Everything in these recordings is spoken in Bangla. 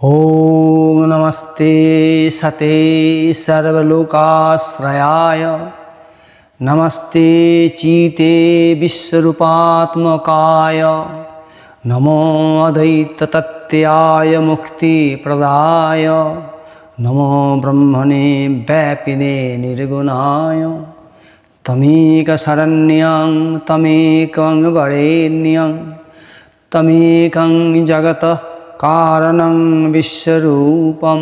ॐ नमस्ते सते सर्वलोकाश्रयाय नमस्ते चीते विश्वरूपात्मकाय नमो अद्वैततत्त्वाय मुक्तिप्रदाय नमो ब्रह्मणे व्यापिने निर्गुणाय तमेकशरण्यं तमेकं वरेण्यं तमेकं जगतः कारणं विश्वरूपं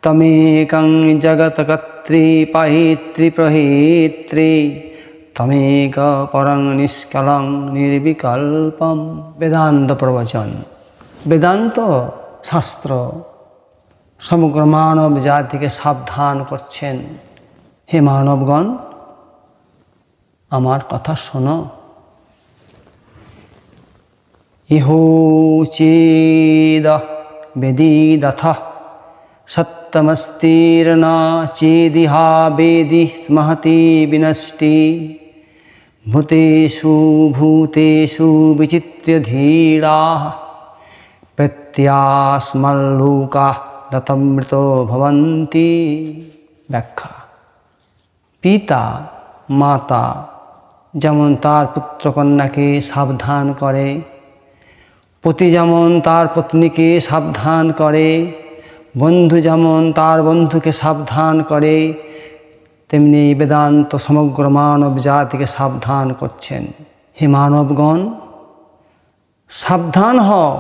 तमेकं जगत्कर्त्री पाहित्री प्रहेत्री तमेक परं निष्कलं निर्विकल्पं। वेदांत प्रवचन। वेदांत शास्त्र समग्र मानव जाति के सावधान करছেন, हे मानवगण आमार कथा शोनो। इहो चेद वेदिदथ सत्तमस्तीर्न चेदिहा वेदि महति विनष्टि भूतेषु भूतेषु विचित्य धीराः प्रत्यास्मल्लोकाः दत्तमृतो भवन्ति। व्याख्या। पिता माता যেমন তার পুত্রকন্যাকে সাবধান করে, পতি যেমন তার পত্নীকে সাবধান করে, বন্ধু যেমন তার বন্ধুকে সাবধান করে, তেমনি বেদান্ত সমগ্র মানব জাতিকে সাবধান করছেন। হে মানবগণ সাবধান হও,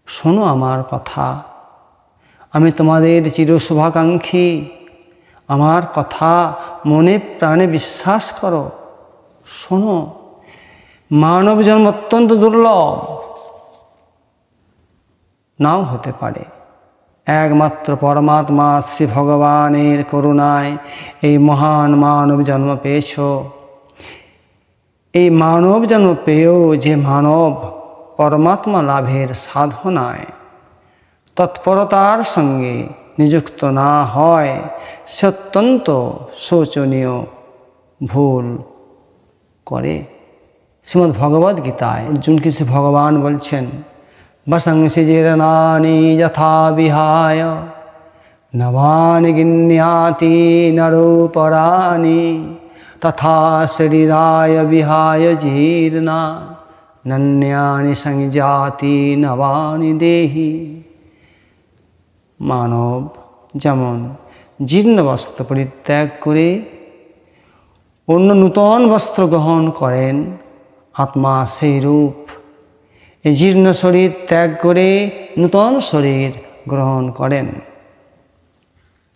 শোনো আমার কথা। আমি তোমাদের চিরশুভাকাঙ্ক্ষী। আমার কথা মনে প্রাণে বিশ্বাস করো, শোনো। মানব জন্ম অত্যন্ত দুর্লভ নাও হতে পারে, একমাত্র পরমাত্মা শ্রী ভগবানের করুণায় এই মহান মানব জন্ম পেয়েছ। এই মানব জন্ম পেয়েও যে মানব পরমাত্মা লাভের সাধনায় তৎপরতার সঙ্গে নিযুক্ত না হয়, সে অত্যন্ত শোচনীয় ভুল করে। শ্রীমদ্ ভগবদ গীতায় অর্জুনকে শ্রী ভগবান বলছেন, বসংসি জীর্ণানি যথা বিহায় নবানি গিন্যাতি নরোপরাণি তথা শরীরায় বিহায় জীর্ণা নন্যানি সংজাতি নবানি দেহি। মানব যেমন জীর্ণ বস্ত্র পরিত্যাগ করে অন্য নূতন বস্ত্র গ্রহণ করেন, আত্মা সেই রূপ। এই জীর্ণ শরীর ত্যাগ করে নূতন শরীর গ্রহণ করেন।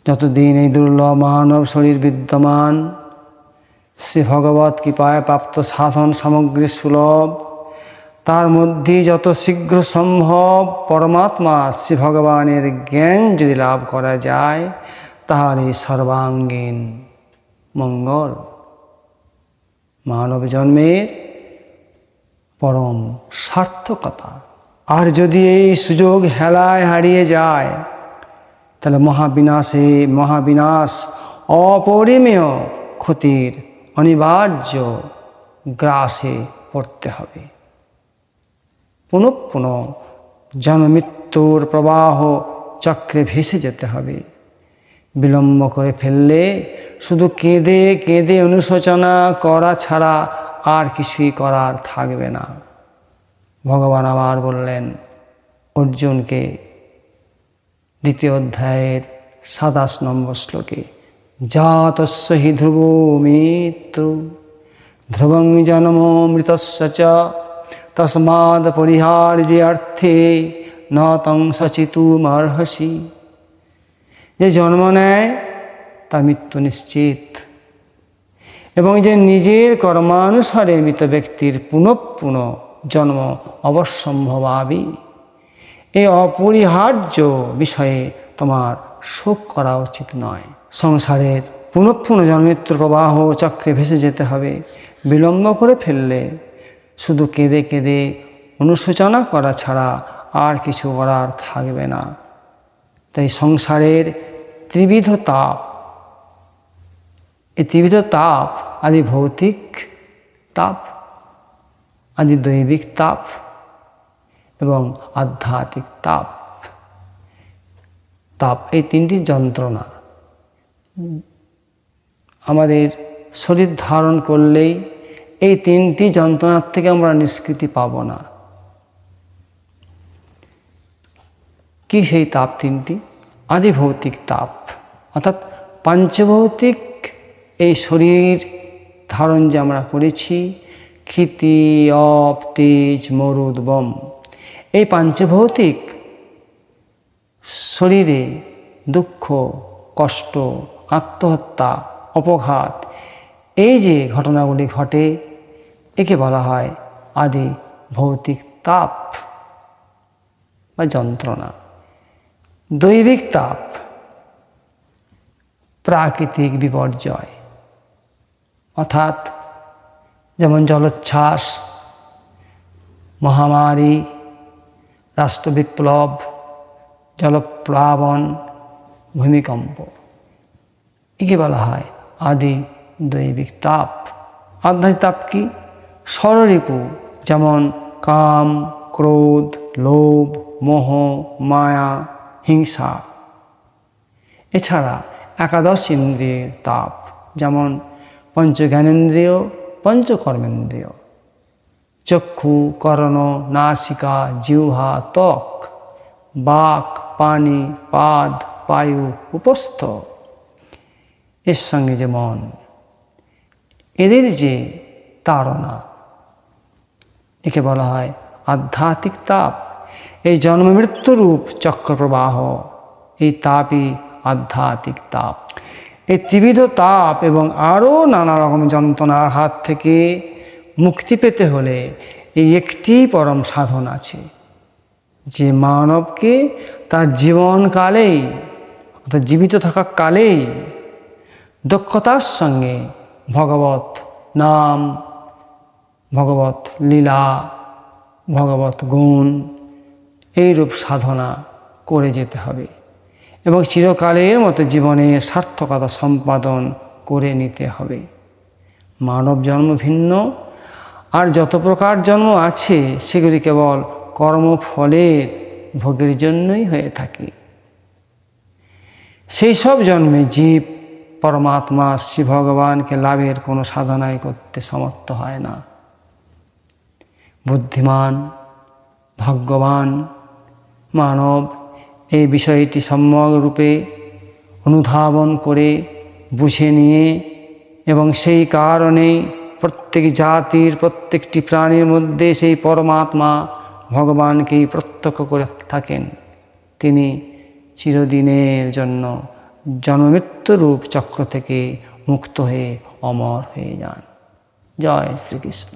যতদিন এই দুর্লভ মানব শরীর বিদ্যমান, শ্রী ভগবত কৃপায় প্রাপ্ত সাধন সামগ্রী সুলভ, তার মধ্যে যত শীঘ্র সম্ভব পরমাত্মা শ্রী ভগবানের জ্ঞান যদি লাভ করা যায়, তাহলে সর্বাঙ্গীন মঙ্গল। মানব জন্মের পরম সার্থকতা। আর যদি এই সুযোগ হেলায় হারিয়ে যায়, তাহলে মহাবিনাশ অপরিমেয় ক্ষতির অনিবার্য গ্রাসে পড়তে হবে। পুনঃ পুনঃ জন্মমৃত্যুর প্রবাহ চক্রে ভেসে যেতে হবে। বিলম্ব করে ফেললে শুধু কেঁদে কেঁদে অনুশোচনা করা ছাড়া আর কিছুই করার থাকবে না। ভগবান আবার বললেন অর্জুনকে দ্বিতীয় অধ্যায়ের 27 নম্বর শ্লোকে, জাতস্য হি ধ্রুবো মৃত্যু ধ্রুবং জন্ম মৃতস্য চ তস্মাদ পরিহার্যার্থে ন তং সচিতুমর্হসি। যে জন্ম নেয় তার মৃত্যু নিশ্চিত, এবং যে নিজের কর্মানুসারে মৃত ব্যক্তির পুনঃ পুনঃ জন্ম অবশ্যম্ভাবী। এই অপরিহার্য বিষয়ে তোমার শোক করা উচিত নয়। সংসারের পুনঃ পুনঃ জন্মমৃত্যুর প্রবাহ চক্রে ভেসে যেতে হবে। বিলম্ব করে ফেললে শুধু কেঁদে কেঁদে অনুশোচনা করা ছাড়া আর কিছু করার থাকবে না। তাই সংসারের ত্রিবিধ তাপ, এই ত্রিবিধ তাপ আদি ভৌতিক তাপ, আদি দৈবিক তাপ, এবং আধ্যাত্মিক তাপ। তাপ এই তিনটি যন্ত্রণা আমাদের শরীর ধারণ করলেই এই তিনটি যন্ত্রণার থেকে আমরা নিষ্কৃতি পাব না। কি সেই তাপ তিনটি? আদি ভৌতিক তাপ, অর্থাৎ পাঞ্চভৌতিক এই শরীর ধারণ যে আমরা করেছি, ক্ষিতি, অপ, তেজ, মরুদ, বম, এই পাঞ্চভৌতিক শরীরে দুঃখ, কষ্ট, আত্মহত্যা, অপঘাত, এই যে ঘটনাগুলি ঘটে, একে বলা হয় আদি ভৌতিক তাপ বা যন্ত্রণা। দৈবিক তাপ প্রাকৃতিক বিপর্যয়, অর্থাৎ যেমন জলোচ্ছ্বাস, মহামারী, রাষ্ট্রবিপ্লব, জলপ্লাবন, ভূমিকম্প, একে বলা হয় আদি দৈবিক তাপ। আধ্যাত্মিক তাপ কি? ষড়রিপু, যেমন কাম, ক্রোধ, লোভ, মোহ, মায়া, হিংসা। এছাড়া একাদশ ইন্দ্রিয়ের তাপ, যেমন পঞ্চজ্ঞানেন্দ্রিয়, পঞ্চকর্মেন্দ্রিয়, চক্ষু, কর্ণ, নাসিকা, জিহ্বা, ত্বক, বাক, পানি, পাদ, বায়ু, উপস্থ, এর সঙ্গে যে মন, এদের যে তাড়না, একে বলা হয় আধ্যাত্মিক তাপ। এই জন্ম মৃত্যুরূপ চক্রপ্রবাহ, এই তাপই আধ্যাত্মিক তাপ। এই ত্রিবিধ তাপ এবং আরও নানা রকম যন্ত্রণার হাত থেকে মুক্তি পেতে হলে এই একটি পরম সাধন আছে, যে মানবকে তার জীবনকালেই, অর্থাৎ জীবিত থাকা কালেই দক্ষতার সঙ্গে ভগবত নাম, ভগবত লীলা, ভগবত গুণ, এইরূপ সাধনা করে যেতে হবে এবং চিরকালের মতো জীবনের সার্থকতা সম্পাদন করে নিতে হবে। মানব জন্ম ভিন্ন, আর যত প্রকার জন্ম আছে সেগুলি কেবল কর্মফলের ভোগের জন্যই হয়ে থাকে। সেই সব জন্মে জীব পরমাত্মা শ্রী ভগবানকে লাভের কোনো সাধনাই করতে সমর্থ হয় না। বুদ্ধিমান, ভাগ্যবান মানব এই বিষয়টি সম্যকরূপে অনুধাবন করে বুঝে নিয়ে এবং সেই কারণেই প্রত্যেক জাতির, প্রত্যেকটি প্রাণীর মধ্যে সেই পরমাত্মা ভগবানকেই প্রত্যক্ষ করে থাকেন। তিনি চিরদিনের জন্য জন্মমৃত্যুরূপ চক্র থেকে মুক্ত হয়ে অমর হয়ে যান। জয় শ্রীকৃষ্ণ।